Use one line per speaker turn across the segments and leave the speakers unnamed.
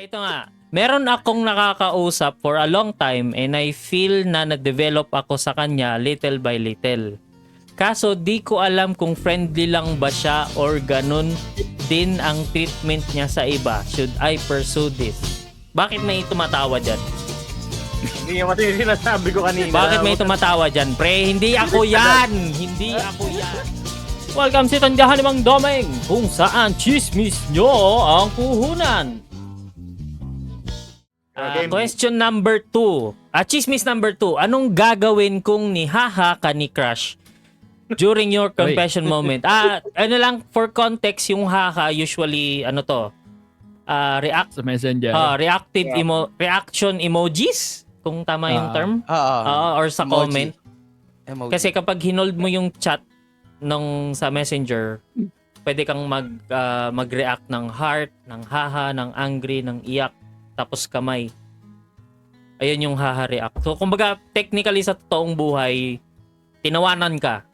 Ito nga, meron akong nakakausap for a long time and I feel na na-develop ako sa kanya little by little. Kaso di ko alam kung friendly lang ba siya or ganun din ang treatment niya sa iba. Should I pursue this? Bakit may tumatawa dyan?
Hindi yung kasi sinasabi ko kanina.
Bakit may tumatawa dyan, pre? Hindi ako yan! Hindi ako yan! Welcome sa Tandahan ni Mang Domeng, kung saan chismis nyo ang puhunan. Question number 2. Chismis number 2. Anong gagawin kung nihaha ka ni crush during your confession moment? Ano lang, for context, yung haha, usually, ano to?
Sa messenger.
Reactive reaction emojis? Kung tama yung term? Or sa
Emoji.
comment.
Emoji.
Kasi kapag hinold mo yung chat nung sa messenger, pwede kang mag-react ng heart, ng haha, ng angry, ng iyak, tapos kamay. Ayun yung haha react. So, kumbaga, technically sa totoong buhay, tinawanan ka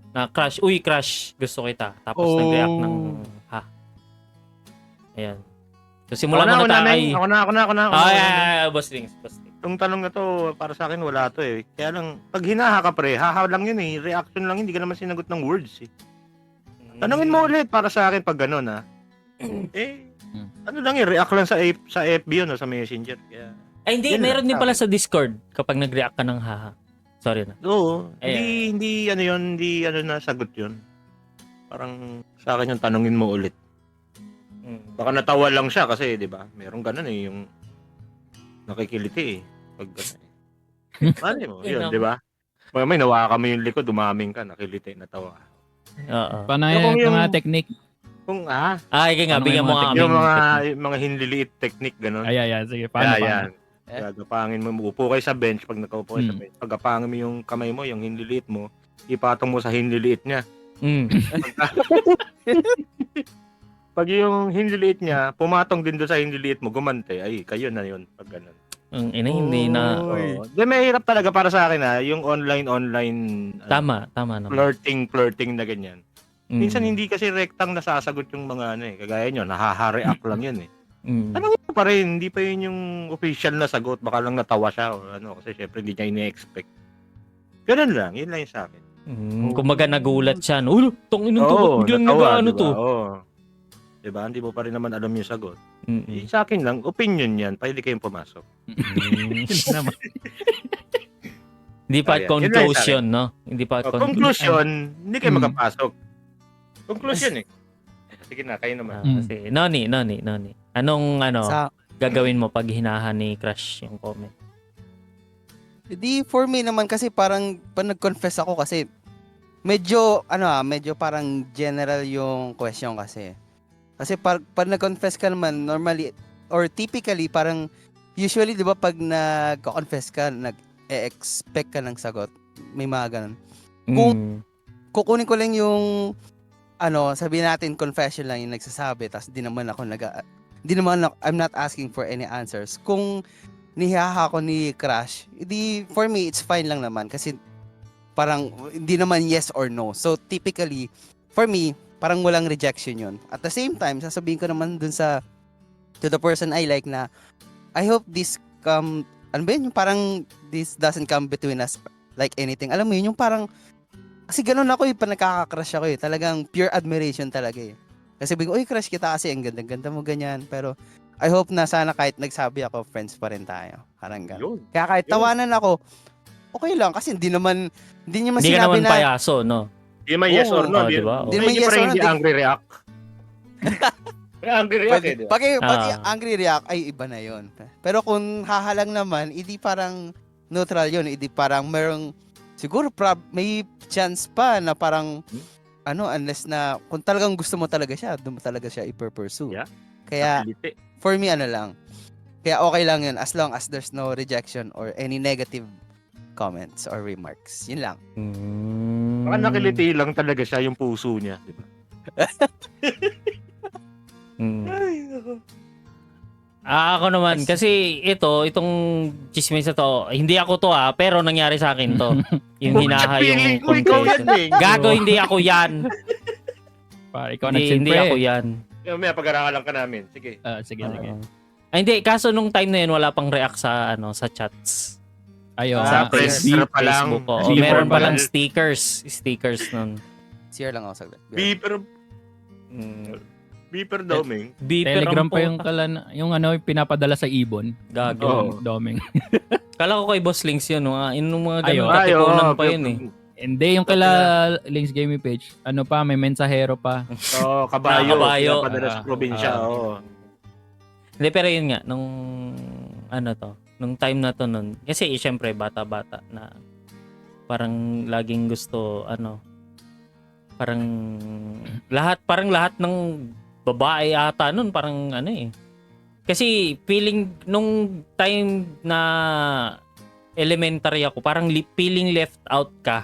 na crush, uy crush, gusto kita. Tapos nag-react ng ha. Ayan. So, simulan mo na tayo.
Ako na.
Boss Rings.
Itong tanong na to, para sa akin, wala to eh. Kaya lang, pag hinaha ka pre, haha lang yun eh. Reaction lang, hindi ka naman sinagot ng words eh. Tanungin mo ulit para sa akin pag gano'n ha. Ano lang eh, react lang sa FB yun o sa Messenger. Kaya,
Ay, hindi.
Yun
Meron
lang,
din pala sa Discord kapag nag-react ka ng haha. Sorry na.
oo,
Ayan.
hindi na sagot yun. Parang sa akin yung tanungin mo ulit. Baka natawa lang siya kasi, di ba? Merong ganun eh, yung nakikiliti eh. Pag ganun eh. Mali mo, yun, di ba? May nawakan mo yung likod, dumaming ka, nakiliti, natawa.
Oo.
Paano
Kung
yung
yung-
mga technique?
Kung
Ikaw nga,
Ano
bigyan
yung
mo
mga
nga
yung
kami.
mga hinliliit technique, gano'n.
Ayan, sige. Paano?
Yan. Gagapangin mo, upo kayo sa bench, pag nakaupo kayo sa bench, pagapangin mo yung kamay mo, yung hinliliit mo, ipatong mo sa hinliliit niya. Pag yung hinliliit niya, pumatong din doon sa hinliliit mo, gumante, ay, kayo na yun, pag gano'n.
Ang ina, hindi na.
Di, may hirap talaga para sa akin yung online,
Tama naman.
flirting na ganyan. Minsan hindi kasi rektang nasasagot yung mga kagaya nyo, nahaha-react lang yun eh. Tanongin mo pa rin, hindi pa yun yung official na sagot, baka lang natawa siya o ano, kasi syempre hindi niya ini-expect. Ganun lang, yun lang yung sa akin.
Kumbaga nagulat siya. Uy, tong inong to, biglang
natawa,
nag-ano
diba?
to.
Oo. Diba, hindi mo pa rin naman alam yung sagot. Sa akin lang, opinion yan, pwede kayong pumasok.
Hindi pa
Ayan,
conclusion, no? Hindi pa
Conclusion, hindi kayo magpasok. Conclusion eh. Sige na, kayo naman.
Kasi, Noni. Anong
Sa,
gagawin mo pag hinahan ni crush yung comment?
di for me naman kasi parang pag nag-confess ako kasi medyo parang general yung question kasi. Kasi pag nag-confess ka naman normally or typically parang usually 'di ba pag nag-confess ka nag-expect ka ng sagot. May mga ganun. Kung kukunin ko lang yung sabihin natin confession lang yung nagsasabi tapos I'm not asking for any answers. Kung nihaha ko ni crush, for me it's fine lang naman kasi parang hindi naman yes or no. So typically for me parang walang rejection yun. At the same time, sasabihin ko naman dun to the person I like na I hope this yung parang this doesn't come between us like anything. Alam mo yun, yung parang kasi ganun ako pa nagkaka-crush ako talagang pure admiration talaga Kasi biglang, uy, crush kita kasi ang ganda-ganda mo ganyan. Pero I hope na sana kahit nagsabi ako, friends pa rin tayo. Parang ganun. Kaya kahit tawanan ako, okay lang kasi hindi niya
Hindi ka
sinabi
naman payaso, no?
Hindi man yes or no.
diba?
Hindi naman yes or no.
Hindi angry react. May angry react eh, di ba?
Pag angry react, ay iba na yon. Pero kung hahalang naman, hindi parang neutral yun. Hindi parang merong, siguro may chance pa na parang, unless na, kung talagang gusto mo talaga siya, doon mo talaga siya i-pursue.
Yeah.
Kaya, for me, lang. Kaya okay lang yun as long as there's no rejection or any negative comments or remarks. Yun lang.
Baka nakiliti lang talaga siya yung puso niya, di ba?
Ako naman, kasi itong chismis na to, hindi ako to pero nangyari sa akin to. Yung hinaha yung confession. Gago, hindi ako yan.
Ikaw na
Hindi ako yan.
May pag-aralan ka namin. Sige.
Sige.
Ay, hindi. Kaso nung time na yun, wala pang react sa chats.
Ayo.
Sa
Friendster pa lang.
Facebook. Oo,
Beeper
meron
pa
pa lang
lang.
stickers nun.
Share lang ako saglit.
Beeper,
Mm.
beeper daw, Ming.
Beeper
Telegram
ang
pa yung
puta.
yung pinapadala sa ibon.
Gago.
Oo.
Doming.
Kala ko kay Boss Links yun. Yung mga
Ayo.
ganun katipunan pa yun eh.
Hindi, yung kala Links Gaming Page, may mensahero pa.
Oo, kabayo.
Kabayo.
Pinapadala sa probinsya, oo.
Hindi, pero yun nga, nung time na to nun, kasi syempre bata-bata na parang laging gusto, parang lahat ng babae ata nun, parang kasi feeling nung time na elementary ako, parang feeling left out ka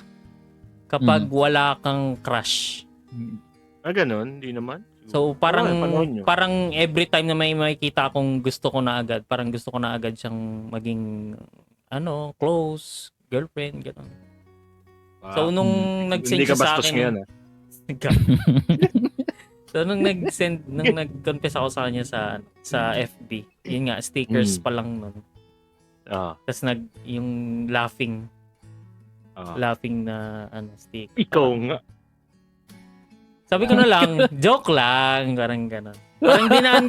kapag wala kang crush.
Ganun, hindi naman.
So
panahon nyo.
parang every time na may makikita akong gusto ko na agad, parang gusto ko na agad siyang maging close, girlfriend, gano'n. So nung nag-send
Hindi ka
siya sa
bastos
akin,
ngayon,
so nung nag-confess ako sa kanya sa FB, yun nga, stickers pa lang nun. Tapos yung laughing na stick.
Ikaw nga.
Sabi ko na lang, joke lang, parang gano'n. Parang dinaan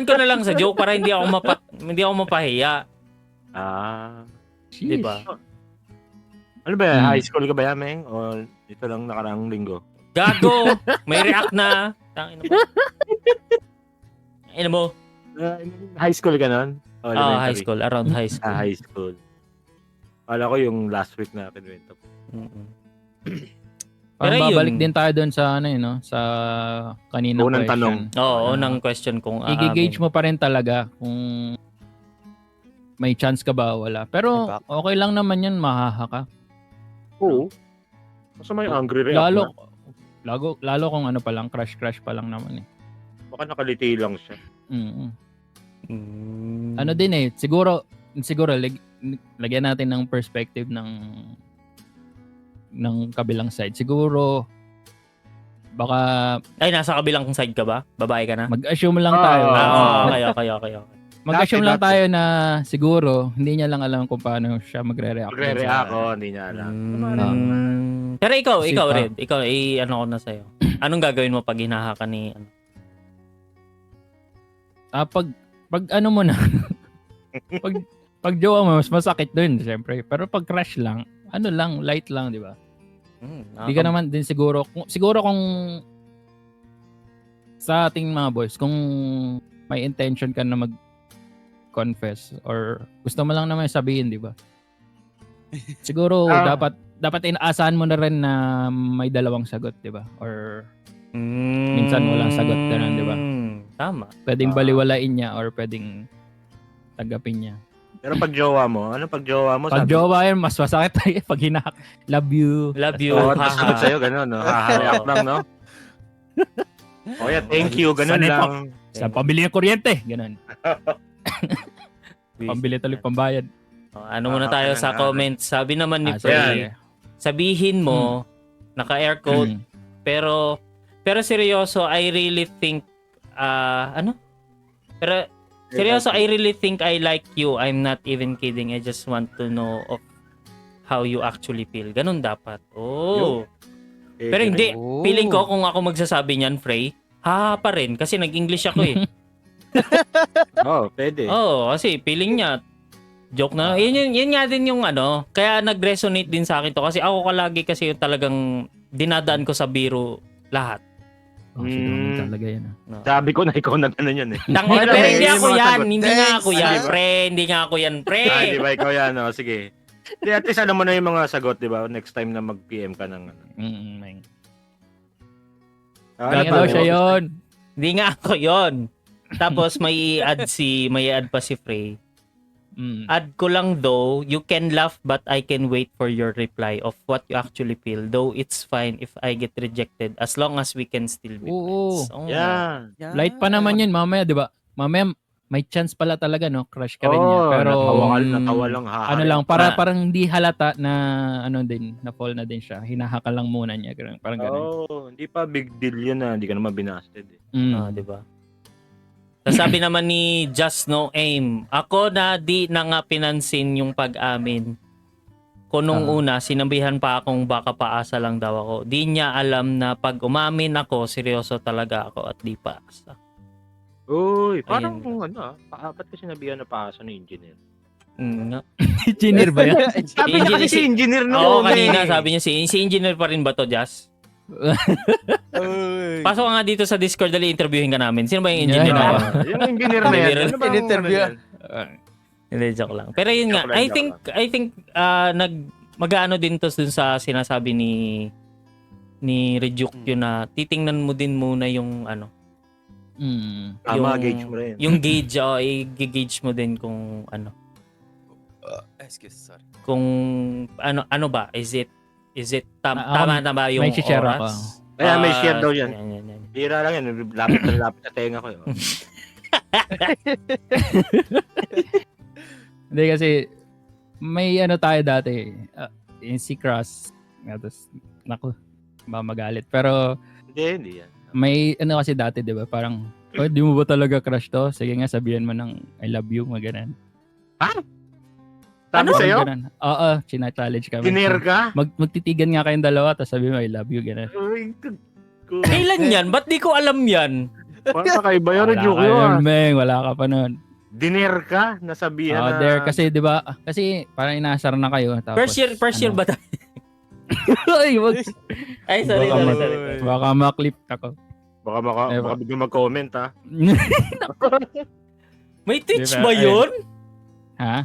ko na lang sa joke para hindi ako mapahiya. Di ba?
Ano ba yan? High school ka ba yan, Meng? O ito lang nakaraang linggo?
Gago! May react na. Tangina mo. Ina mo?
High school ka nun? O elementary?
High school. Around high school.
High school. Kala ko yung last week na kinwento.
Parang
Pero
babalik
yun-
din tayo doon sa sa kaninang
Unang
question.
tanong.
Oo, unang question kung
I-gauge mo pa rin talaga kung may chance ka ba o wala. Pero
Impact.
okay lang naman yan, mahaha ka.
Oo. Basta may angry react
Lalo kung pa lang, crush pa lang naman eh.
Baka nakaliti lang siya.
Mm.
Mm.
Ano din eh, siguro lagyan natin ng perspective ng kabilang side. Siguro baka
Ay, nasa kabilang side ka ba? Babae ka na?
mag-assume lang tayo.
Okay.
Mag-assume lang
Dati.
tayo na siguro hindi niya lang alam kung paano siya magre-react.
Magre-react hindi niya alam.
Pero ikaw,
Kasi
Red. Ikaw, ko na sa'yo. Anong gagawin mo pag hinaha ka ni...
Pag ano mo na, pag jowa mo, mas masakit dun, siyempre. Pero pag crush lang, light lang, di ba? Hindi ka naman din siguro kung sa ating mga boys, kung may intention ka na mag-confess or gusto mo lang naman sabihin, di ba? Siguro dapat inaasahan mo na rin na may dalawang sagot, di ba? Or minsan walang sagot, ganun, di ba?
Tama.
Pwedeng baliwalain niya or pwedeng tanggapin niya.
Pero pag jowa mo,
Pag jowa yan, mas masakit tayo pag hinak. Love you.
Love you.
Oo, tapos sunod sa'yo, gano'n, no? React lang, no? Oh, yeah, thank you, gano'n
Sanay
lang.
Sa pambili ng kuryente. Ganun. Pambili tuloy pambayad.
Ano muna tayo sa comments. Sabi naman ni
Ah,
Frey,
sige.
sabihin mo, naka-air quote, pero seryoso, I really think, Pero seryoso, I really think I like you. I'm not even kidding. I just want to know of how you actually feel. Ganun dapat. Oh. Pero hindi.
Oh.
Feeling ko kung ako magsasabi niyan, Frey, ha pa rin. Kasi nag-English ako eh.
Pwede.
Kasi feeling niya, joke na. Yun nga din yung kaya nag-resonate din sa akin to. Kasi ako kalagi kasi yung talagang dinadaan ko sa biro lahat.
Siguro talaga yan.
Sabi ko na ikaw nag-ano yan eh.
Pero hindi ako
Yung mga
yan.
sagot.
Hindi nga ako yan,
Thanks.
pre. Hindi nga ako yan, pre.
Di ba ikaw yan, no? Sige. Di, at least alam mo na yung mga sagot, di ba? Next time na mag-PM ka ng
Kaya daw siya yun.
Hindi nga ako yon. Tapos may i-add pa si Frey. Add ko lang though, you can laugh but I can wait for your reply of what you actually feel. Though it's fine if I get rejected as long as we can still be
Oo.
friends. Oh.
Yeah.
Light pa naman yun mamaya, di ba? Mamaya may chance pala talaga, no? Crush ka rin niya. Pero
natawa lang ha.
parang hindi halata na na fall na din siya. Hinahaka lang muna niya. Parang ganun.
Hindi pa big deal yun na. Hindi ka naman binasted eh.
Di ba? Tapos sabi naman ni Just No Aim, ako na di na nga pinansin yung pag-amin. Kung nung una, sinabihan pa akong baka paasa lang daw ako. Di niya alam na pag umamin ako, seryoso talaga ako at di paasa.
Uy, parang
Ayun.
ba't kasi sinabihan na paasa ng engineer?
Nga.
Engineer ba yan?
Sabi niya kasi si engineer
Oo,
noon
kanina sabi niya si engineer pa rin ba to, Jazz?
Uy.
Pasok ka nga dito sa Discord, dali interviewin ka namin. Sino ba yung engineer
Yeah.
na?
Yung engineer na yan. Ano bang
In-interview.
ano yan?
Hindi, joke lang. Pero yun nga,
Joke lang,
I think mag-ano din to dun sa sinasabi ni Rejuk yun na titingnan mo din muna yung ano,
Tama,
yung-
gauge mo rin.
yung gauge, i-gauge mo din kung ano,
Excuse, sorry.
kung ano ba, is it
Ah,
tama na ba yung
may share ako.
oras?
Kaya may share daw yan.
Yan.
Bira lang yan. Lapit na tenga ko yun.
Hindi kasi may ano tayo dati, yung si Cross. Tapos, naku, magalit. Pero
Hindi yan.
may ano kasi dati, di ba? Parang, oh, di mo ba talaga crush to? Sige nga, sabihan mo ng I love you, mga ganun.
Sabi
Ano?
sa'yo?
Ganun. Oo, china-challenge kami.
Diner ka?
Magtitigan nga kayong dalawa, tapos sabi mo I love you, ganun.
Uy,
Kailan yan? Ba't di ko alam yan?
parang kakaiba yun.
Wala
Joke
ka
yun.
nun, Meng. Wala ka pa nun.
Diner ka? Nasabihan na.
There, kasi di ba? Kasi parang inasar na kayo. Tapos,
First year
ano?
ba tayo?
Ay, wag.
Ay, sorry.
Baka ma-clip ako.
Baka biglang mag-comment ha.
May Twitch
Diba?
ba yun?
Ha?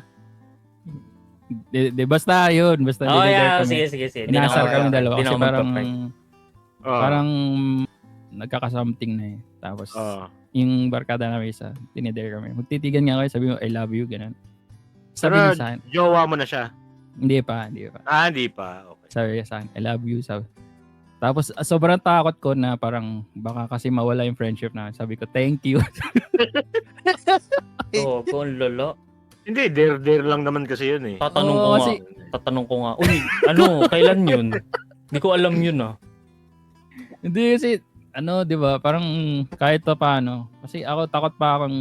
Basta yun. Basta
Oh,
dinidare
yeah.
kami.
Sige.
Inasar
ako-
kami dalawa.
di na
Kasi
ako
parang,
magpa-prank.
parang nagkakasamting na eh. Tapos, yung barkada namin isa, dinidare kami. Magtitigan nga kayo, sabi mo, I love you, ganun. Sabi
Pero
niya sa akin,
jowa mo na siya.
hindi pa.
Hindi pa. Okay.
Sabi niya sa akin, I love you. Sabi. Tapos, sobrang takot ko na parang baka kasi mawala yung friendship na. Sabi ko, thank you.
Oo, kung lolo.
Hindi, dare lang naman kasi yun eh.
Tatanong
Oo,
ko nga.
kasi-
Tatanong ko nga. Uy, kailan yun? Hindi ko alam yun ah.
Hindi kasi, di ba, parang kahit pa paano. Kasi ako, takot pa akong,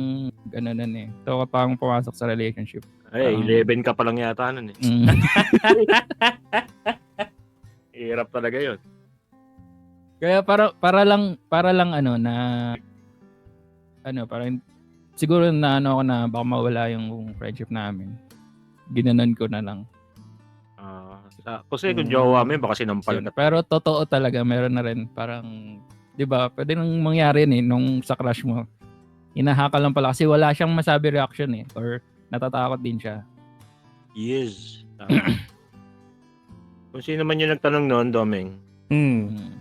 gano'n eh. Takot pa akong pumasok sa relationship.
Ay, 11 ka pa lang yata nun eh.
Mm.
Hirap talaga yun.
Kaya para lang na parang siguro na ako na baka mawala yung friendship namin. Ginanon ko na lang.
Kasi kung jowa mo yun, baka sinampal ka.
Pero totoo talaga, meron na rin parang 'di ba? Pwede nang mangyari yun nung sa crush mo. Hinahaka lang pala kasi wala siyang masabi reaction eh or natatakot din siya.
Yes. Kung sino man yung nagtanong noon, Domeng.
Mm.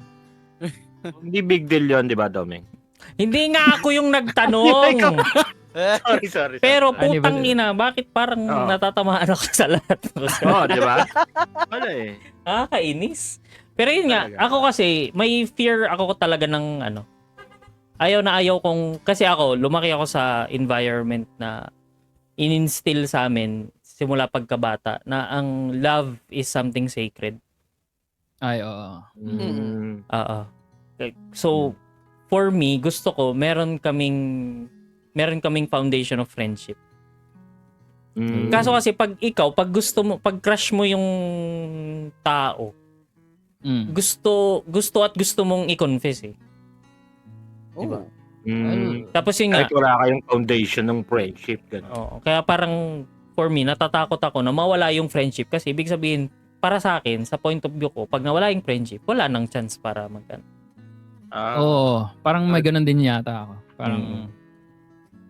Hindi big deal yun, di ba, Domeng?
Hindi nga ako yung nagtanong.
Sorry.
Pero
Ano ba
putang
yun?
ina, bakit parang
Oo.
natatamaan ako sa lahat?
Oo, di ba? Wala eh.
Kainis. Pero yun nga,
Talaga.
ako kasi, may fear ako talaga ng ayaw kong, kasi ako, lumaki ako sa environment na in-instill sa amin simula pagkabata na ang love is something sacred.
Ay, oo.
Oo. So, for me, gusto ko, meron kaming foundation of friendship. Kaso kasi pag crush mo yung tao,
Mm.
gusto mong i-confess eh. Diba? Tapos yun nga,
Kahit wala kayong foundation ng friendship. Ganun.
oo, kaya parang for me, natatakot ako na mawala yung friendship kasi ibig sabihin, para sa akin, sa point of view ko, pag nawala yung friendship, wala nang chance para
Oo, parang may ganun din yata ako. Parang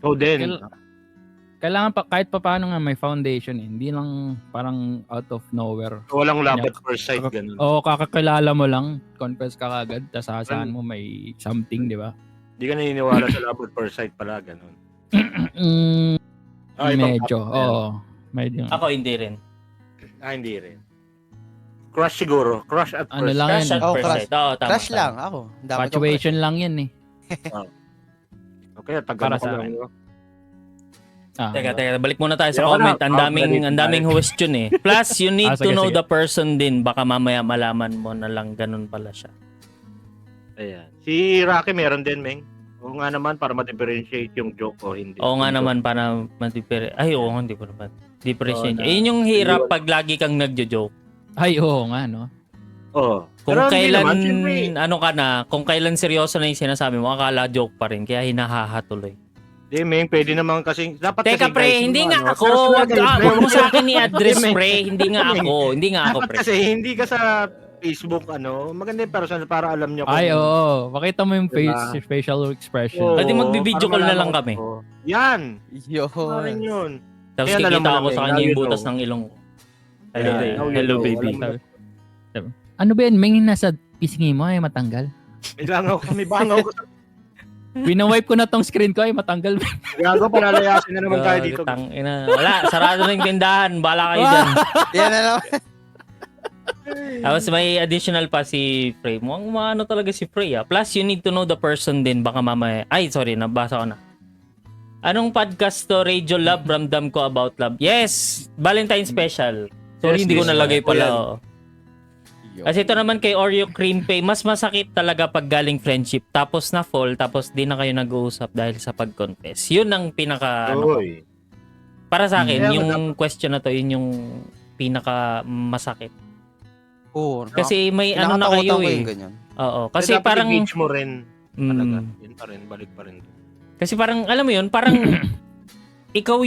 So then,
kailangan pa kahit pa paano nga may foundation eh. Hindi lang parang out of nowhere.
walang love at first sight. Ganun.
O kakakilala mo lang, confess ka kagad, tas asahan mo may something, di ba?
Hindi ka naniniwala sa love at first sight pala. Ganun. Ibang
Medyo,
topic na yan.
oo. Medyo.
Ako hindi rin.
Hindi rin. Crush siguro. Crush at
Ano
first
lang
sight.
Crush at
Oh,
first
crush.
sight. Oo, tama.
Crush
tama.
lang ako. Dami kong
Infatuation lang yan eh.
Okay, tagal
Para
mo
sa
lang.
akin.
no?
Teka, balik muna tayo sa
Ayoko
comment.
na.
Ang daming question eh. Plus, you need to
Sige,
know
sige.
the person din. Baka mamaya malaman mo na lang ganun pala siya.
Ayan. Si Rocky meron din, Meng. Oo nga naman, para ma-differentiate yung joke o hindi.
Oo nga naman, para ay, oo, hindi ko naman. Differentiate.
Oo na.
Yun yung hirap pag lagi kang nagjo-joke.
Ay, oo nga, no?
Oo.
Kung
Pero hindi
kailan,
naman, siyempre,
ka na, kung kailan seryoso na yung sinasabi mo, akala joke pa rin, kaya hinahaha tuloy.
Di, Meng, pwede naman kasi, dapat
Teka,
kasi,
pre,
guys,
hindi
yung
nga
ano,
ako.
personal
Wag
kayo, pre,
wag mo
huwag
sa
yun.
akin i-address,
Hindi,
pre. Hindi nga ako. Hindi nga ako,
Dapat
pre.
kasi, hindi ka sa Facebook, maganda yung personal para alam nyo kung...
Ay, oo. Pakita mo yung
Diba?
facial expression.
Oo,
Pwede magbibideo
para
call na
malaman
lang
ko
kami.
to. Yan!
Yun.
Maaaring yun.
Tapos
Kaya alam mo
kikita
na,
ako sa
Meng,
kanya
now
yung
you
butas
know.
ng ilong ko.
Hello,
Hello, baby.
Ano ba yan? May nasa pisngi mo ay matanggal.
May bangaw ko sa
Pinawipe ko na tong screen ko ay matanggal.
gago, palalayasin na naman tayo dito.
Wala, sarado na yung tindahan. Bala kayo dyan.
Yan na naman.
Tapos may additional pa si Frey. Mukhang maano talaga si Frey. Plus, you need to know the person din. Baka mamaya... Ay, sorry, nabasa ko na. Anong podcast to? Radio Love, ramdam ko about love. Yes! Valentine Special. Sorry,
Yes,
hindi ko
yes,
nalagay
po
pala.
yan.
Oo. Kasi ito naman kay Oreo Cream Pay, mas masakit talaga pag galing friendship. Tapos na fall, tapos di na kayo nag-uusap dahil sa pag-confess. Yun ang pinaka...
Oy.
para sa akin,
Kaya
yung question na to, yun yung pinaka masakit.
Oo.
Kasi may ano na kayo
Kinakatakutan ko
eh.
yung ganyan.
Oo. Kasi
Dapat
parang...
i-gauge mo rin. Talaga.
Mm,
Yun pa rin, balik pa rin.
kasi parang, alam mo yun, parang... ikaw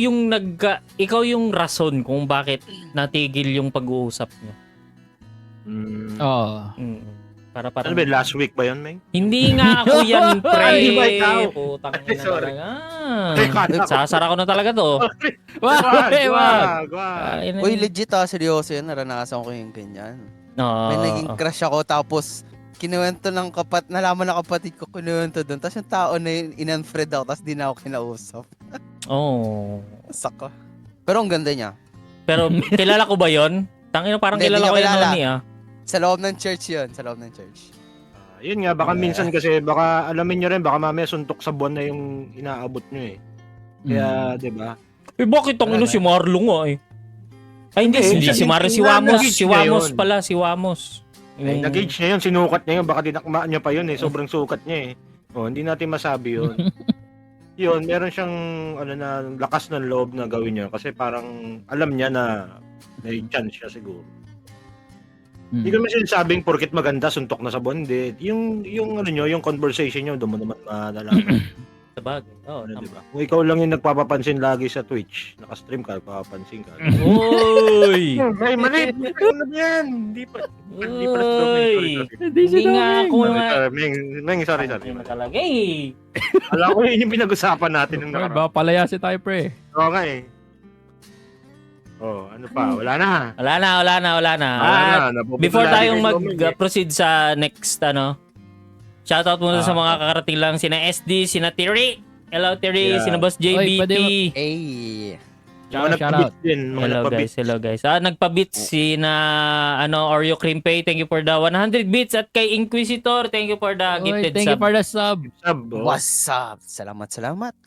yung rason kung bakit natigil yung pag-uusap niyo.
Oo.
Mm. Para
Ano
parang...
ba, last week ba yun, Meng?
Hindi nga ako yan, pre.
Ay, di ba ikaw?
Putang
Ay,
ina
sorry.
talaga.
Ay, kala ko.
Sasara ko na talaga to.
Wag!
Wag.
Ay,
Uy, legit seryoso yan. Naranasan ko yung ganyan.
no.
May naging crush ako tapos kinuwento ng nalaman ng kapatid ko kinuwento doon. Tapos yung tao na yun, in-unfriend ako tapos di na ako kinausap.
Oh.
Sako. Pero ang ganda niya.
Pero kilala ko ba yon? Tangina parang
Hindi,
kilala
hindi
ko
ko
yun
kilala.
noon
Sa loob ng church yun. Sa loob ng church.
Yun nga, baka minsan kasi, baka alamin nyo rin, baka mamaya suntok sa buwan na yung inaabot nyo eh. Kaya, di ba?
Eh bakit ang ino si Marlo nga eh? Ay hindi,
Hindi,
si Marlo, si
hindi,
Wamos.
nag-gauge
Si
niya
Wamos
yun.
pala, si Wamos.
Ay, nag-gauge niya yun, sinukat niya yun, baka dinakmaan niya pa yun eh, sobrang sukat niya eh. Oh, hindi natin masabi yun. Yun, meron siyang na lakas ng loob na gawin niya kasi parang alam niya na may chance siya siguro. Hindi ko naman sinasabing porket maganda suntok na sa buwan, hindi. Yung yung conversation niyo doon mo naman malalaman.
Sabagay. Oh,
Ano, diba? Kung ikaw lang yung nagpapapansin lagi sa Twitch, naka-stream ka, papapansin ka.
Uy!
May mali! Ano ba yan? Hindi pa.
Uy!
Hindi
Hindi nga ako nga.
Sorry.
Hindi mo talaga eh.
Alam ko yun yung pinag-usapan natin nung nakaraan.
Baka palayasi tayo, pre.
Oo nga eh. Oh, ano pa? Wala na.
Wala na.
Wala
At
na.
before
Napupulari
tayong
kayo naman, eh.
mag-proceed sa next, shoutout muna sa
Ah.
mga kakarating lang, sina SD, sina Terry. Hello, Terry.
Yeah.
Sina Boss
Oy,
JBT.
pwede
Eh.
Mga
Shout
nagpabits din. Mga
Hello
nagpabits.
guys. Nagpa-bits si Oreo Cream Pay. Thank you for the 100 bits. At kay Inquisitor, thank you for the
Oy,
gifted
thank you
sub.
for the sub.
Sub, oh.
What's up? Salamat.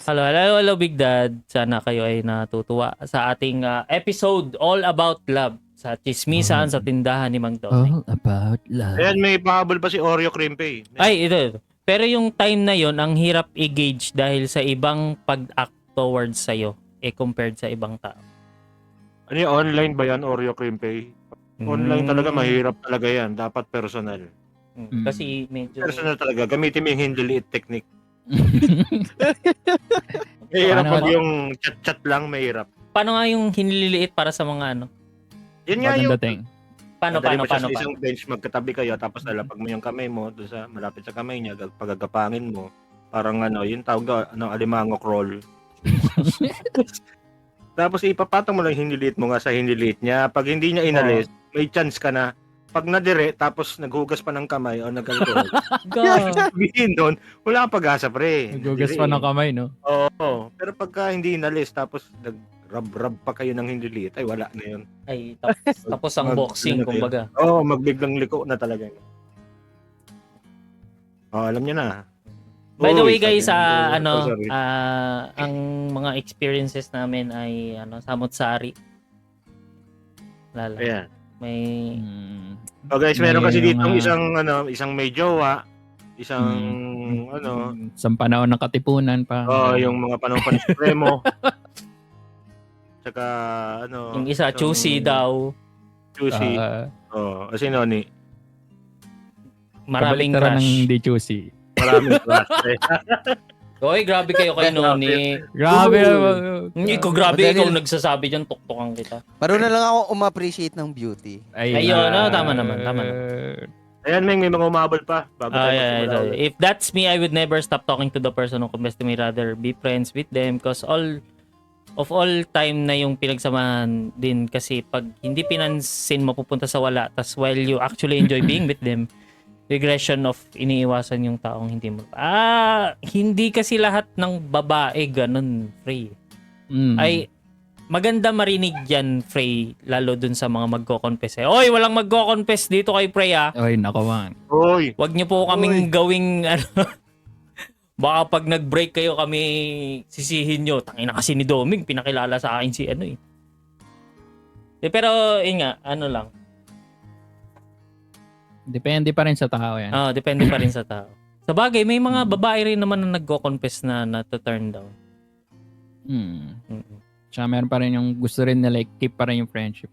Hello, Big Dad. Sana kayo ay natutuwa sa ating episode All About Love sa Chismisan sa tindahan ni Mang Tony.
All about love.
Ayan, may pahabol pa si Oreo Cream Pay.
Ay, ito. Pero yung time na yon ang hirap i-gauge dahil sa ibang pag-act towards sa'yo compared sa ibang tao.
Ano yung online ba yan, Oreo Cream Pay? Online talaga, mahirap talaga yan. Dapat personal.
Kasi medyo...
Personal talaga. Gamitin mo yung hindi liit technique. Mahirap
Paano?
pag yung chat-chat lang, mahirap.
Paano nga yung hinililiit para sa mga ano?
Yan nga yung...
Maganda ting.
Paano?
Madali mo siya sa isang bench, magkatabi kayo, tapos nalapag mo yung kamay mo, doon sa malapit sa kamay niya, pagagapangin mo, parang yung tawag alimango crawl. Tapos ipapatong mo lang hiniliit mo nga sa hiniliit niya. Pag hindi niya inalis, may chance ka na. Pag nadire, tapos naghugas pa ng kamay o nag-alcohol. Sabihin doon, wala kang pag-asa, pre.
Nagugas pa ng kamay, no?
Oo. Pero pagka hindi inalis, tapos nag-rub pa kayo ng hiniliit, ay wala na yun.
Ay, tapos ang boxing,
ano na yun?
kumbaga.
Oo, magbiglang liko na talaga yun. Alam niyo na.
By the way
Uy,
guys,
sabi niya, sorry.
ang mga experiences namin ay samot-sari. Lala.
Ayan.
May
So guys, meron kasi
May
dito
mga-
isang may jowa, isang
Sa panahon ng katipunan pa.
yung mga panahon pa ni Supremo. Tsaka
Yung isa, choosy daw.
Choosy. Sino ni?
Maraming
kabaliktaran ng
crush.
hindi choosy.
Maraming crush.
Oy, grabe kayo kay Noni.
Grabe.
Ikaw, grabe, ikaw nagsasabi dyan, tuktukan kita.
Marunong lang ako umappreciate ng beauty.
Ayun, tama naman.
Ayan, Meng, may mga umabol pa. Bago tayo magsimula ulit.
If that's me, I would never stop talking to the person who confessed to me, rather be friends with them, because all time na yung pinagsamahan din, kasi pag hindi pinansin, mapupunta sa wala, tas while you actually enjoy being with them, regression of iniiwasan yung taong hindi mo. Hindi kasi lahat ng babae ganun, Frey. Ay, maganda marinig yan, Frey, lalo dun sa mga magko-confess. Oy, walang magko-confess dito kay Frey,
Oy, nako man.
Uy!
Wag niyo po kaming gawing baka pag nag-break kayo kami sisihin nyo. Tangina kasi ni Doming, pinakilala sa akin si pero nga, lang.
Depende pa rin sa tao yan.
Depende pa rin sa tao. Sa bagay, may mga babae rin naman na nagko-confess na to turn down.
Tsaka meron pa rin yung gusto rin na like keep pa rin yung friendship.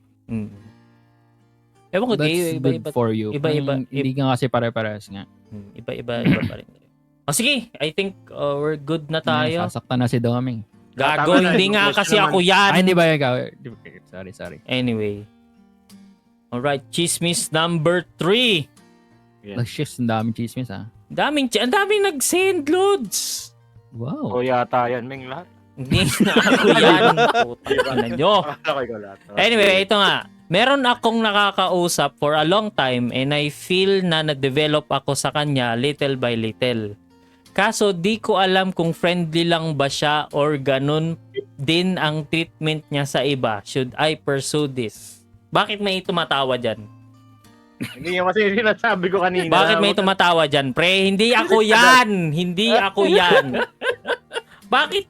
Ewan ko,
That's good for you.
Iba-iba.
Hindi ka kasi pare-parehas nga.
Iba pa rin. Sige, I think we're good na tayo.
Sasaktan na si Doming.
Gago, hindi nga kasi ako yan.
Hindi ba ikaw? Sorry.
Anyway. Alright, chismis number 3.
Yeah.
Shit, ang daming chismis
ang daming nag-send loads.
Wow.
O yata yan, Meng, lahat.
Hindi na ako yan. Puta na nyo. Anyway, ito nga. Meron akong nakakausap for a long time and I feel na nag-develop ako sa kanya little by little. Kaso di ko alam kung friendly lang ba siya or ganun din ang treatment niya sa iba. Should I pursue this? Bakit may tumatawa dyan?
Hindi yung kasi sinasabi ko kanina.
Bakit may tumatawa dyan, pre? Hindi ako yan! Hindi ako yan! Bakit?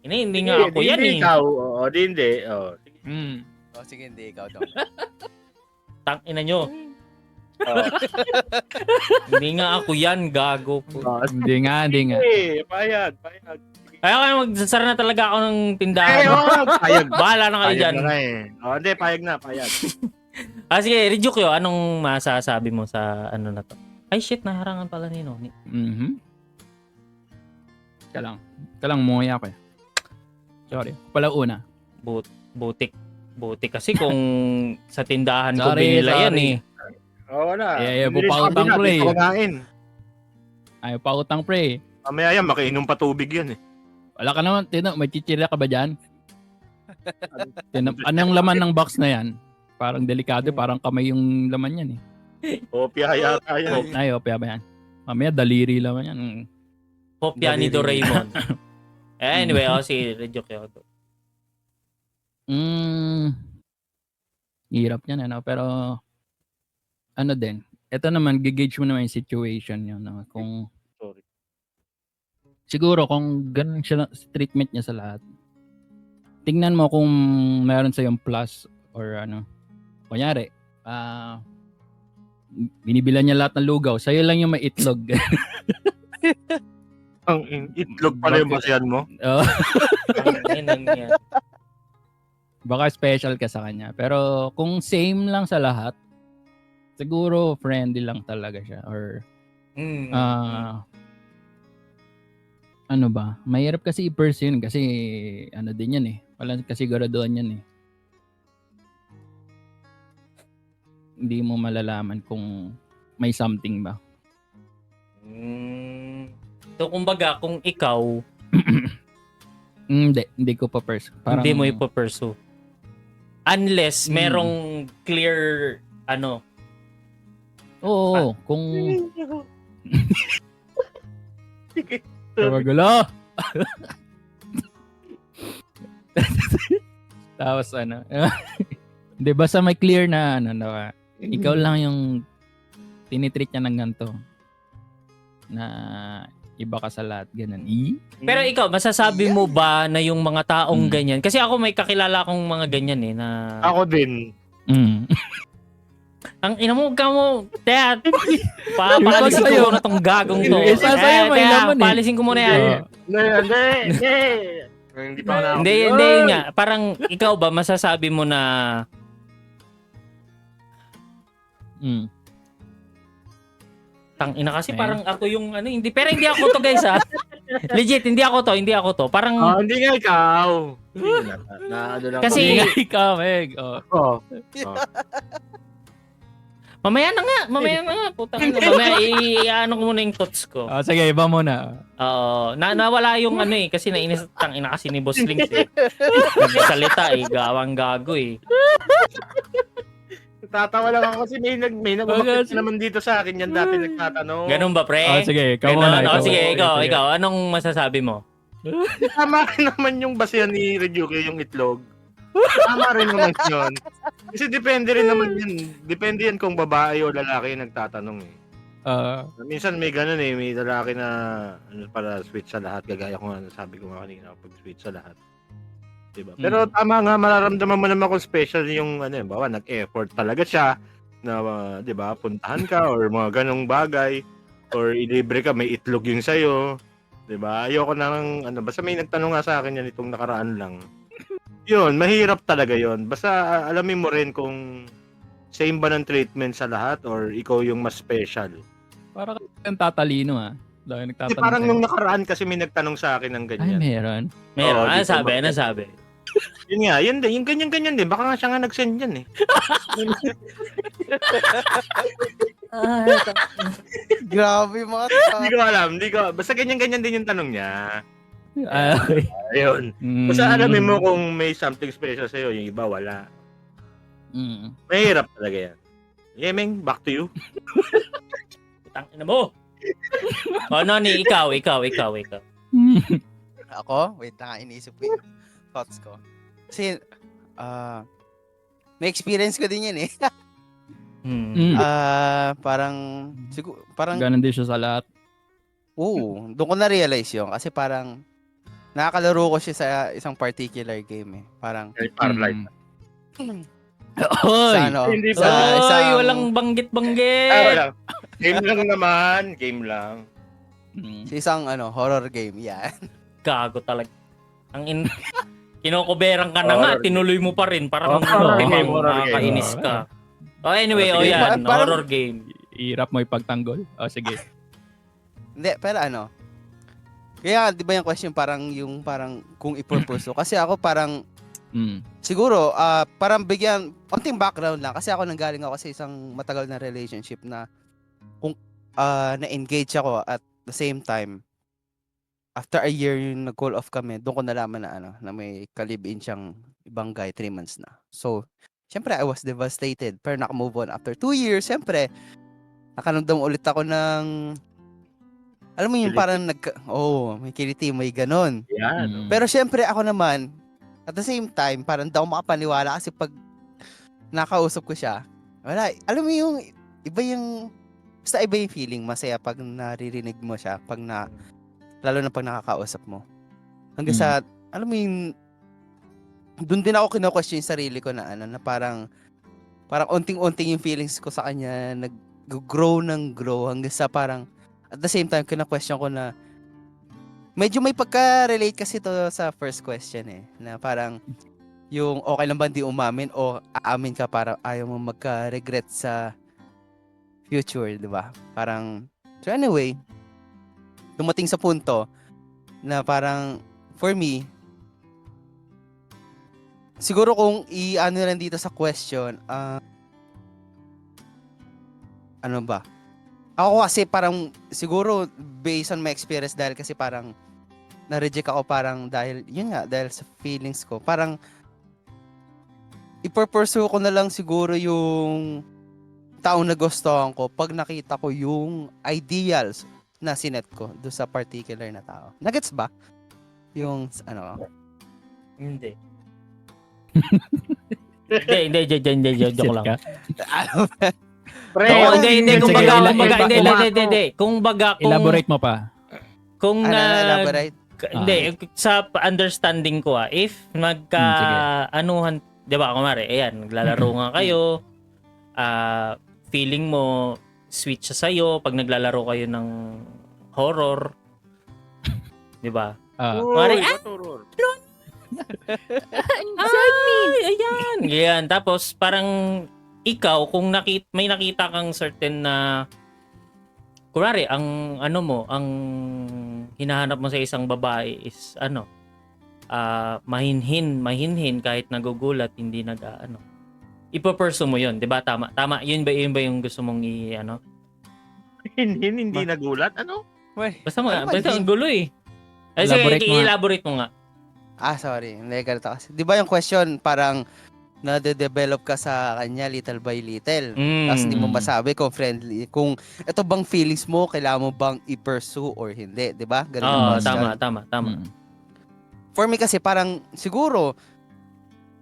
Hindi nga ako yan eh.
Hindi ikaw. Hindi.
Sige, hindi ikaw daw.
Tangina nyo. Hindi nga ako yan, gago po.
Hindi nga.
Payag.
Kaya kayo magsasara na talaga ako ng tindahan.
Payag.
Bahala na kayo dyan.
Hindi, payag na.
Sige, Ryukyo, anong masasabi mo sa na to? Ay shit, naharangan pala ni Noni.
Kalang umuwi ako eh. Sorry. Pala una.
Butik kasi kung sa tindahan ko binila yan eh.
Wala.
Ayaw pa utang pre. Ayaw pa utang pre.
Mamaya yan, makiinom pa tubig yan eh.
Wala ka naman, may chichirya ka ba dyan? Anong laman ng box na yan? Parang delikado, parang kamay yung laman yan eh.
Opya yata yan.
Ay, opya ba yan? Mamaya daliri laman yan.
Kopya ni Doraemon. Anyway, si Ryukyo.
Hirap yan, pero din, ito naman, gigage mo naman yung situation yun. Kung siguro kung ganun siya treatment niya sa lahat, tingnan mo kung meron sa yung plus or kunyari, binibilan niya lahat ng lugaw, sa'yo lang yung may itlog.
Ang itlog pala yung basihan mo?
Baka special ka sa kanya. Pero kung same lang sa lahat, siguro friendly lang talaga siya. Or mahirap kasi i-pursue yun kasi din yan eh. Wala kasi siguraduhan yan eh. Hindi mo malalaman kung may something ba.
So kumbaga, kung ikaw
hindi ko pa pursue.
Hindi mo ipa-pursue. Unless merong clear
Oo, kung magulo. Tapos di ba sa may clear na ikaw lang yung tinitreat niya ng ganito na iba ka sa lahat, ganun.
Pero ikaw, masasabi mo ba na yung mga taong ganyan? Kasi ako may kakilala akong mga ganyan eh na
Ako din.
Ang ina mo, huwag ka mo. Teka, paalisin
sa'yo.
ko muna tong gagong to.
Isa sa'yo, may
Teka,
laman eh.
paalisin ko muna yan.
Hindi. Hindi pa ako
Hindi, yun nga. Parang ikaw ba, masasabi mo na tang ina kasi
Okay.
parang ako yung ano, hindi. Pero hindi ako to guys ha. Legit, hindi ako to. Parang,
Hindi nga ikaw. Ano lang
Kasi-
Hindi nga ikaw, Meg. Oh.
mamaya na nga. Putang ina, mamaya i-ano ko muna yung thoughts ko.
Ah, sige, iba muna.
Oo, nawala yung ano eh, kasi nainis tang ina kasi ni Boss Links eh. Nagsalita eh, gawang gago eh.
Tatawa lang ako kasi may nagmamakit naman dito sa akin yan dati nagtatanong.
Ganun ba, pre?
Ah, sige, ikaw
Ganun,
muna.
oh, sige,
Sige.
ikaw. Anong masasabi mo?
Tama rin naman yung basihan ni Ryuki yung itlog. Tama rin naman yun. Kasi depende rin naman yun. Depende yan kung babae o lalaki yung nagtatanong eh. Minsan may ganun eh, may lalaki na para switch sa lahat. Gagaya ko nga, sabi ko nga kanina, pag switch sa lahat. Diba? Pero tama nga, mararamdaman mo naman kung special yung bawa nag-effort talaga siya na 'di ba, puntahan ka or mga ganong bagay or ilibre ka, may itlog yung sa'yo. 'Di ba? Ayoko nang basta may nagtanong nga sa akin yan itong nakaraan lang. Yun, mahirap talaga yun. Basta alamin mo rin kung same ba ng treatment sa lahat or ikaw yung mas special.
Para kang tatalino Dahil
Kasi
nagtatanong
parang
sa'yo.
nung nakaraan kasi may nagtanong sa akin ng
Ay,
ganyan.
meron.
Meron,
Oo,
ano
dito
sabi?
ba?
Ano sabi?
Yun nga, yun din. Yung ganyan-ganyan din. Baka nga siya nga nag-send yan eh.
Grabe mga
Hindi ko alam. Basta ganyan-ganyan din yung tanong niya.
Ay.
Ayun. Basta alamin mo kung may something special sa'yo. Yung iba, wala. Mahirap talaga yan. Yemeng, back to you.
Putang ina mo. Noni, ikaw.
Ako? Wait lang, iniisip ko yung thoughts ko. Kasi, may experience ko din yan eh. Parang, parang,
Ganon din siya sa lahat.
oo, doon ko na-realize yun. Kasi parang, nakakalaro ko siya sa isang particular game eh. Parang,
Parlight.
Oy!
sa ano,
Hindi
sa
Oy,
isang,
walang banggit-banggit.
Wala. Game lang naman. Game lang.
sa isang horror game, yan.
Gago talaga. Kinokoberang ka na nga,
Horror
tinuloy mo pa rin. Parang
Horror game, horror game.
nakakainis ka. Oh, anyway,
Sige,
yan.
parang-
Horror game.
Hirap mo ipagtanggol. Sige.
Hindi, pero kaya di ba yung question parang kung ipurpuso. Kasi ako parang, siguro, parang bigyan, konting background lang. Kasi ako nanggaling ako sa isang matagal na relationship na kung na-engage ako at the same time, after a year yung nag-call off kami, doon ko nalaman na may ka-live-in siyang ibang guy 3 months na. So, syempre, I was devastated. Pero naka-move on after 2 years, syempre, nakaramdam ulit ako ng, alam mo yung
Kiliti.
parang may kiliti, may ganon.
Yan.
Pero syempre ako naman, at the same time, parang daw makapaniwala kasi pag nakausap ko siya, wala, alam mo yung, basta iba yung feeling, masaya pag naririnig mo siya, lalo na pag nakakausap mo. Hanggang sa, alam mo yung, doon din ako kino-question yung sarili ko na na parang unting-unting yung feelings ko sa kanya, nag-grow hanggang sa parang, at the same time, kina-question ko na, medyo may pagka-relate kasi to sa first question na parang, yung okay lang ba di umamin o aamin ka para ayaw mo magka-regret sa future, di ba? Parang, so anyway, dumating sa punto na parang, for me, siguro kung i-ano lang dito sa question, ano ba? Ako kasi parang, siguro, based on my experience, dahil kasi parang, na-reject ako parang dahil sa feelings ko. Parang, ipursue ko na lang siguro yung taong nagustuhan ko pag nakita ko yung ideals na sinet ko doon sa particular na tao. Nagets ba? Yung,
Hindi. Hindi, joke lang.
Pre,
Hindi, kung baga,
Elaborate mo pa.
kung
elaborate?
hindi, sa understanding ko if
sige.
anuhan, 'di ba, kumare, ayan, naglalaro nga kayo, feeling mo sweet siya sa'yo pag naglalaro kayo ng horror. Di ba? Mari,
ba't horror?
Ayan. Ganyan. Tapos, parang ikaw, kung may nakita kang certain na kunwari, ang ang hinahanap mo sa isang babae is mahinhin kahit nagugulat, hindi ipo-pursue mo 'yon, 'di ba? Tama. Yun ba yung gusto mong
Hindi nagulat, ano?
Wait,
Basta
ano
basta
mahinhin?
ang gulo eh. Ay, sige,
Elaborate mo nga.
elaborate mo nga.
Sorry. Hindi, ganito kasi. Di ba yung question, parang nade-develop ka sa kanya little by little. Tapos hindi mo masabi kung friendly. Kung ito bang feelings mo, kailangan mo bang i-pursue or hindi. Di ba? Ganun yung
Oo,
question.
tama.
For me kasi parang siguro,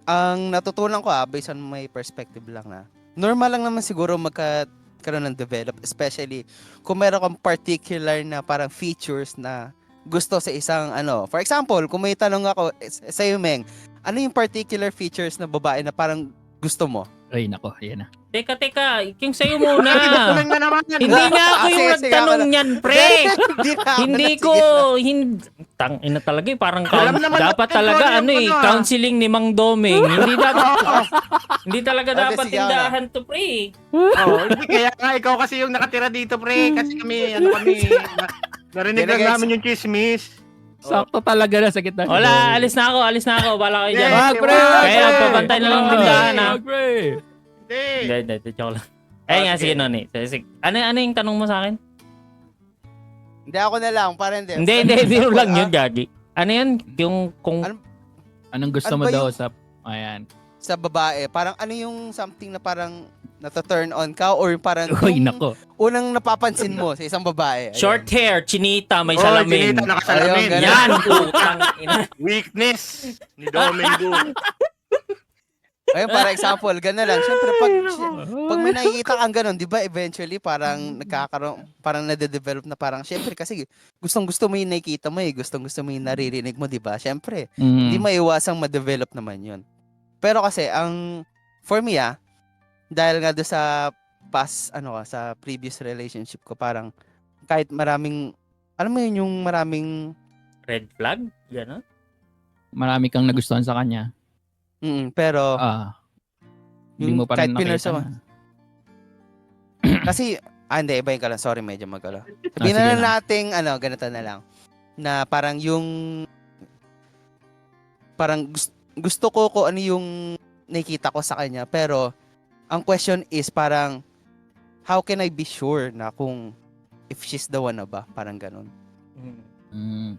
ang natutunan ko based on my perspective lang na, normal lang naman siguro magkaroon ng develop. Especially kung meron kang particular na parang features na gusto sa isang For example, kung may tanong ako sa'yo, Meng, ano yung particular features na babae na parang gusto mo?
Ay, nako, yan na.
Teka, yung sa'yo muna.
Kinukulang na naman.
Hindi nga ako yung
Sige,
nagtanong
ako na.
niyan, pre. Hindi ko, tangina talaga eh. Parang
Alam naman
dapat
natin
talaga,
kung ano yung
counseling ni Mang Doming. Hindi talaga
Okay,
dapat
sige, ako na.
tindahan to, pre.
Hindi, kaya nga ikaw kasi yung nakatira dito, pre. Kasi kami, narinig
Hindi,
lang
guys.
namin yung chismis.
Sakto talaga na sa kita.
Wala, alis na ako. Bala kayo dyan.
Yeah.
Wag, pre!
Kaya magpapantay na lang ng tindahan, ha?
Wag, pre!
Hindi.
Hindi, joke lang. Ayun nga,
Okay.
sige, Noni. Sige. Ano yung tanong mo sa akin?
Hindi, ako na lang. Parang
Hindi, biro lang yun, Gagi. Ano yun? Yung kung...
Anong gusto
Ano
mo
ba
daw
yung-
sa... Ayan.
Sa babae, parang ano yung something na parang nata-turn on ka or parang
Uy,
yung
nako.
unang napapansin mo sa isang babae? Ayun.
Short hair, chinita, may
Oh,
salamin.
Chinita, nakasalamin.
Ayun, ganun.
Yan, putang ina.
Weakness ni Domingo.
Ayun, para example, gano'n lang. Siyempre, pag may nakikita kang gano'n, di ba, eventually, parang nagkakaroon, parang nade-develop na parang, siyempre, kasi gustong-gusto mo yung nakikita mo gustong-gusto mo yung naririnig mo, di ba? Siyempre, hindi maiwasang ma-develop naman yun. Pero kasi, for me, dahil nga doon sa past, sa previous relationship ko, parang, kahit maraming, alam mo yun, yung maraming,
Red flag? Gano'n?
Marami kang nagustuhan sa kanya.
pero,
Hindi
yung
mo pa
kahit
rin nakita
pinursa mo.
na.
Kasi, hindi, ibahin ka lang. Sorry, medyo magkala.
sige
Sabihin na
lang.
natin, ganito na lang. Na parang yung, parang gusto ko kung ano yung nakikita ko sa kanya. Pero, ang question is parang, how can I be sure na kung if she's the one na ba? Parang ganun.
Mm.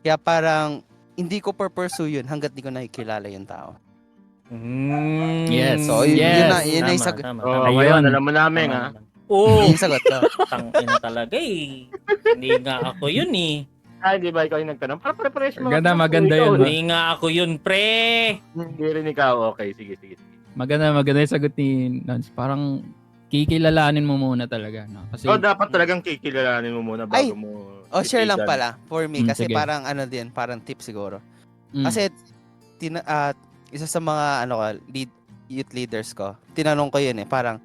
Kaya parang, hindi ko pursue yun hanggat di ko nakikilala yung tao.
Yes.
So, yun na yung
Tama,
sagot.
tama,
Oh,
tama.
ngayon,
Ayun.
alam mo namin,
Tama
ha?
naman. Oo,
Yun yung sagot ko.
tangina talaga eh. Hindi nga ako yun eh.
Ay, di ba ikaw yung nagtanong? Para pare-pares mo.
Maganda
Ikaw,
yun,
Hindi nga ako yun, pre.
Hindi rin ikaw. Okay, sige.
Maganda yung sagot ni Nons. Parang kikilalanin mo muna talaga. No? Kasi,
So, dapat talagang kikilalanin mo muna bago
Ay!
mo...
Share lang
titigan.
pala for me. Kasi
Sige.
parang parang tip siguro.
mm,
Kasi isa sa mga youth leaders ko, tinanong ko yun parang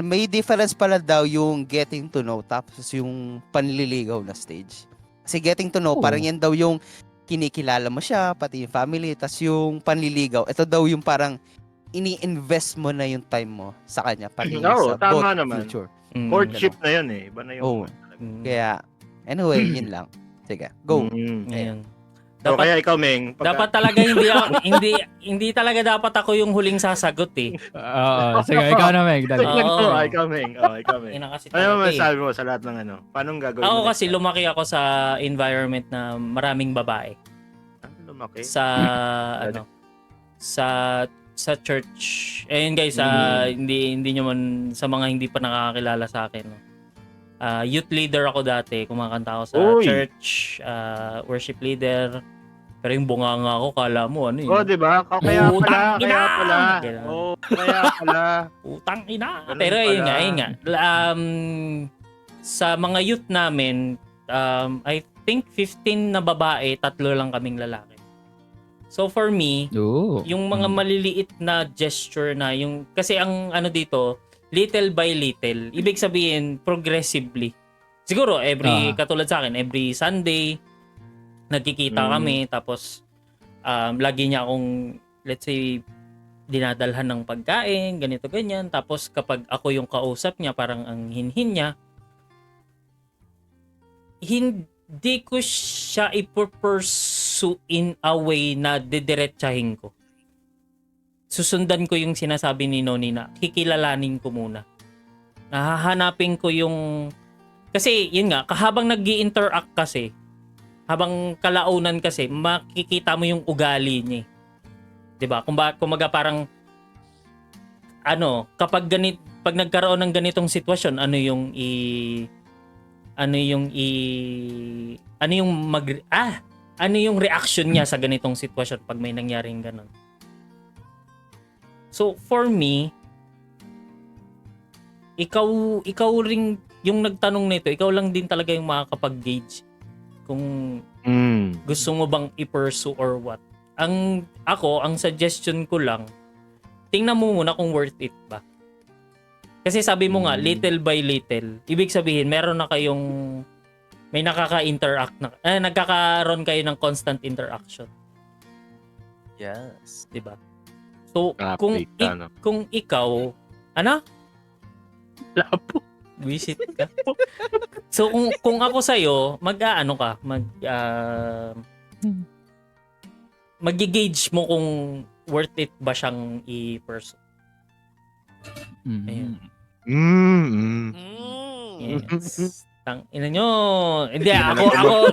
may difference pala daw yung getting to know tapos yung panliligaw na stage. Kasi getting to know,
Oo.
parang yan daw yung kinikilala mo siya, pati yung family, tas yung panliligaw, ito daw yung parang ini-invest mo na yung time mo sa kanya, pati
Oo,
sa
tama
both
naman.
future.
Courtship na yun eh. Iba na yung...
Oo.
Mm,
Kaya, anyway, yun lang. Sige, go.
Ngayon.
So,
Dapat,
kaya ikaw, Meng,
dapat talaga hindi talaga dapat ako yung huling sasagot eh.
Oo, sige, ikaw na, Meg. Dali.
Oo.
Ikaw, Meng.
Ina kasi
Ano
talaga eh.
masasabi mo sa lahat ng Paano gagawin
Ako
mo?
kasi lumaki ako sa environment na maraming babae.
Lumaki?
Sa sa church. Ayun guys, hindi nyo man sa mga hindi pa nakakakilala sa akin. No? Youth leader ako dati, kumakanta ako sa
Uy!
church, worship leader. Pero yung bunganga ako, kala mo ano
Oh,
yun.
di ba? Kaya
Utang
pala.
ina!
Kaya pala.
Utang ina.
Ganun
Pero
pala.
yun nga. Sa mga youth namin, I think 15 na babae, 3 lang kaming lalaki. So for me,
Oo.
yung mga maliliit na gesture na yung kasi ang dito little by little. Ibig sabihin, progressively. Siguro, katulad sa akin, every Sunday, nagkikita kami, tapos, lagi niya akong, let's say, dinadalhan ng pagkain, ganito, ganyan. Tapos, kapag ako yung kausap niya, parang ang hinhin niya, hindi ko siya ipupursue in a way na didiretsahin ko. Susundan ko yung sinasabi ni Noni na kikilalanin ko muna. Nahahanapin ko yung... Kasi, yun nga, habang nag-i-interact kasi, habang kalaunan kasi, makikita mo yung ugali niya. 'Di ba? Kumbaga parang kapag pag nagkaroon ng ganitong sitwasyon, ano yung reaction niya sa ganitong sitwasyon pag may nangyaring ganun. So for me, ikaw ring yung nagtanong nito, ikaw lang din talaga yung makakapag-gauge kung gusto mo bang i-pursue or what. Ang suggestion ko lang, tingnan mo muna kung worth it ba. Kasi sabi mo nga, little by little, ibig sabihin, meron na kayong, may nakaka-interact na, nagkakaroon kayo ng constant interaction.
Yes.
Diba? So,
Update
kung ikaw,
Lapo.
visit ka. So, kung ako sa'yo, mag-gauge mo kung worth it ba siyang i-pursue. Ayun. Yes. Ina nyo. Hindi, ako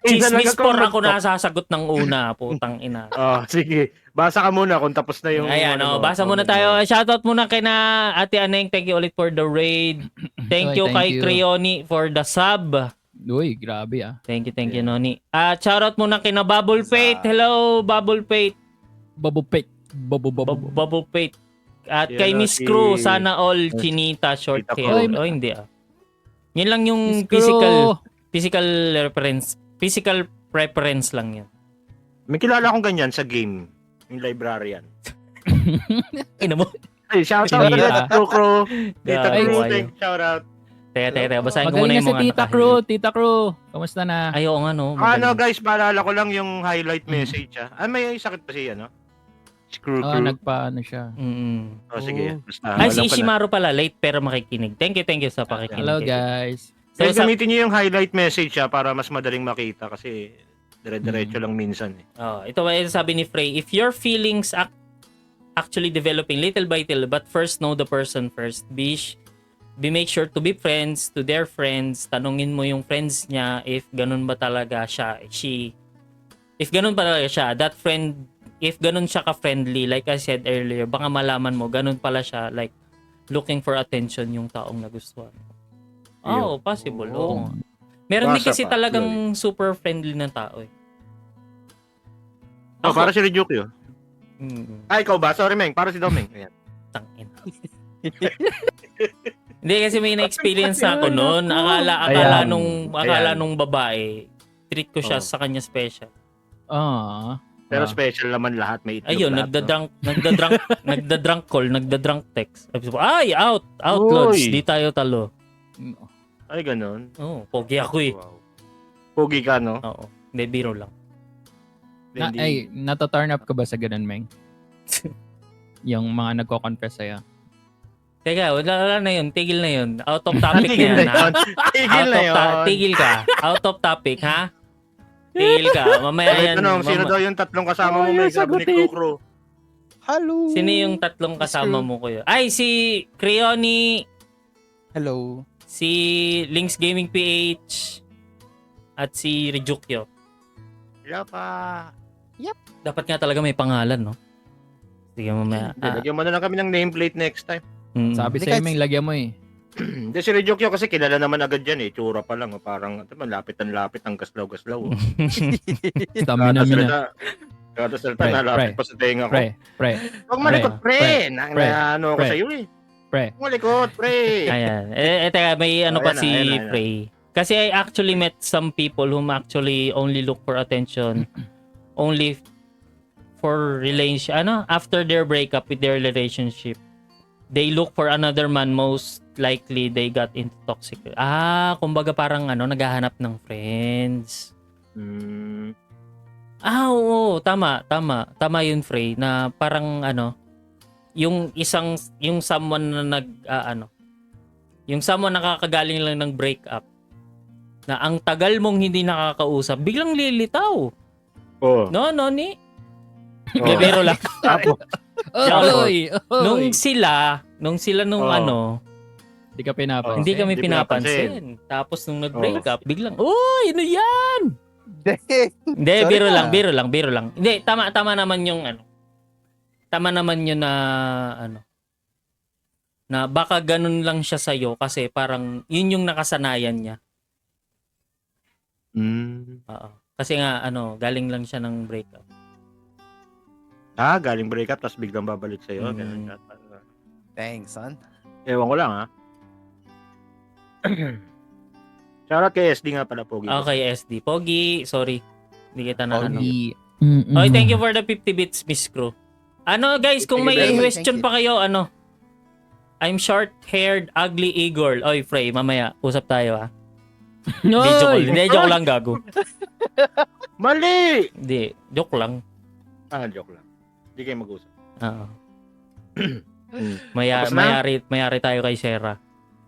chismis por ako nasasagot ng una, putang ina.
Sige. Basa ka muna kung tapos na yung...
Ayan, basa muna tayo. Shoutout muna kay na Ate Aneng. Thank you ulit for the raid. Thank you kay Creoni for the sub.
Uy, grabe ah.
Thank you, Noni. Shoutout muna kay na Bubble Fate. Hello, Bubble Fate.
Bubble
Fate. At kay Miss Crew, sana all chinita short
Tita
hair.
Crew.
Hindi Yan lang yung
Miss Crew.
physical preference lang yan.
May kilala akong ganyan sa game. Yung librarian.
Ina mo.
Ay, shout out
Chinita.
ulit, Crew. Tita
Ay,
Crew,
ayaw.
shout out.
Teka, basahin ko muna
Magaling na
yung
si
mga
Tita Crew. Tita Crew, kamusta na?
Ayaw nga, no? Magaling.
Guys, paalala ko lang yung highlight message, may sakit pa siya, Screw Crew.
Nagpaano siya.
Sige. Basta,
Ay,
alam
si
ko na.
Ishimaru pala, late pero makikinig. Thank you sa pakikinig.
Hello guys.
So,
Guys, gamitin niyo yung highlight message para mas madaling makita kasi dire-diretso lang minsan
ito sabi ni Frey, if your feelings actually developing little by little, but first know the person first. Make sure to be friends to their friends. Tanungin mo yung friends niya if ganun ba talaga siya. If ganun pa talaga siya, that friend, if ganun siya ka-friendly, like I said earlier, baka malaman mo, ganun pala siya, like, looking for attention yung taong nagustuhan. Possible. Oo. Meron din
Basa
kasi
pa,
talagang super friendly na tao eh.
para si Ryukyu. Ikaw ba? Sorry, Meng. Para si Domeng. Ayan.
Tangin. Hindi kasi may na-experience na ako noon. Akala nung babae, treat ko siya sa kanya special.
Pero special naman lahat. May itlog
Ayun,
lahat,
nagda-drunk call, nagda-drunk text. Ay, out loads, di tayo talo.
Ay, ganun.
Pogi ako eh.
Wow. Pogi ka, no?
Oo, hindi, biro lang.
Nata-turn up ka ba sa ganun, Meng? Yung mga nagko-confess sa'yo.
Teka, wala na yun. Tigil na yun. Out of topic na yan, ha?
Tigil na yun.
Tigil ka. Out of topic, ha? Tigil ka. Mamaya yan.
Sino daw yung tatlong kasama mo? May sabi ni Kukro.
Hello.
Sino yung tatlong kasama mo, kuya? Ay, si Creoni,
Hello.
si Links Gaming PH, at si Ryukyu.
Hello pa.
Dapat nga talaga may pangalan, no? Sige, mamaya.
Lagyan mo na lang kami ng nameplate next time.
Sabi
Hindi
sa'yo,
kahit-
Meng, lagyan mo eh.
Hindi si Ryukyu kasi kilala naman agad yan Tsura pa lang. Parang lapit ang gaslaw-gaslaw.
Stamina.
Kada salita
Pre,
na lapit
pre.
pa sa tenga ko.
Pre.
Huwag malikot, pre.
Pre.
Ano ko
Pre.
sa'yo eh.
Pre.
Huwag malikot, pre.
Ayan. Teka, may ano pa
Ayan na,
si
ayan na.
Frey. Kasi I actually met some people whom actually only look for attention only for relation, after their breakup with their relationship. they look for another man, most likely they got into toxic. Kumbaga parang naghahanap ng friends.
Mm.
Oo, tama. Tama yun, Frey, na parang yung someone na yung someone nakakagaling lang ng breakup, na ang tagal mong hindi nakakausap, biglang lilitaw.
Oh.
No, ni?
Oh.
Pero lang.
Tapos,
Oy!
Nung sila nung
Oh.
Hindi ka pinapansin.
hindi kami
Hindi
pinapansin. Tapos nung nag-break up, biglang, "Uy, ano 'yan?" Hindi,
Sorry
biro
na.
lang. Hindi, tama naman yung Tama naman yun na na baka ganun lang siya sa'yo kasi parang yun yung nakasanayan niya. Oo. Kasi nga galing lang siya ng breakup.
galing breakup tapos biglang babalik sa'yo.
Mm.
Ganun.
Thanks, son.
Ewan ko lang, ha? Shoutout kay SD nga pala, Pogi.
Okay, SD. Pogi, sorry. Hindi kita na
Pogi.
Okay, thank you for the 50 bits, Miss Crew. Guys, kung may
Thank you very
much.
question
Thank
pa kayo, I'm short-haired, ugly Igor. Oy, Frey, mamaya, usap tayo, ha? Hindi, joke lang, gago.
Mali!
Hindi, joke lang.
Joke lang. Hindi kayo mag-usap.
Oo.
Mm. Tapos na?
Mayari tayo kay Sarah.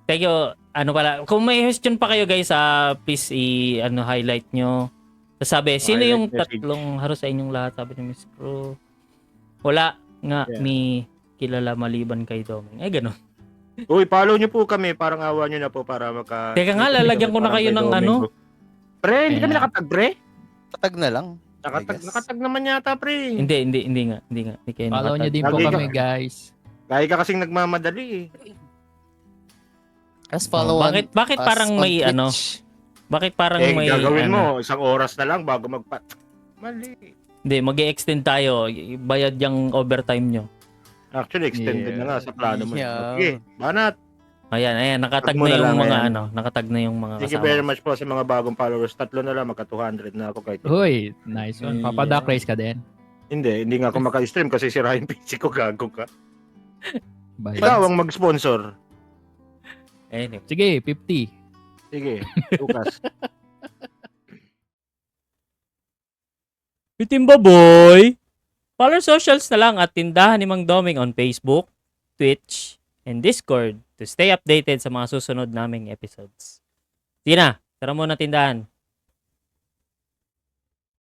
Thank you. Kung may question pa kayo, guys, please highlight nyo. Sabi, sino
Highlight
yung
message.
tatlong haro sa inyong lahat? Sabi ni Miss Crew. Wala nga,
Yeah.
may kilala maliban kay Doming. Ganun.
Uy, follow nyo po kami. Parang awa nyo na po para maka...
Teka nga, lalagyan ko na kayo ng
Pre, hindi kami
Ayan.
nakatag, pre.
Tatag na lang.
Nakatag,
I guess.
nakatag naman yata, pre.
Hindi nga. Hindi kayo
Follow nyo
nakatag.
din po
Lagi ka-
kami, guys.
Lagi ka kasing nagmamadali, eh.
Let's follow
Bakit
us
parang
on
may
Twitch.
Bakit parang may
Gagawin mo, 1 oras na lang bago Mali.
Hindi, mag-extend tayo. Bayad yung overtime nyo.
Actually, extended na nga sa plano mo.
Yeah.
Okay, banat.
Ayan, nakatag
Tag mo
na
na
yung
lang,
mga
ayan.
nakatag na yung mga
Thank you
kasama.
very much po sa mga bagong followers. 3 na lang, magka 200 na ako kahit.
Uy, nice one.
Yeah.
Papaduck race ka din.
Hindi nga ako maka-stream kasi sira yung PC ko, gago ka.
Bye.
Ikaw ang mag-sponsor.
Anyway.
Sige, 50.
Sige, Lucas.
Bitimba boy! Follow socials na lang at tindahan ni Mang Doming on Facebook, Twitch, and Discord to stay updated sa mga susunod naming episodes. Sige na, tara muna tindahan.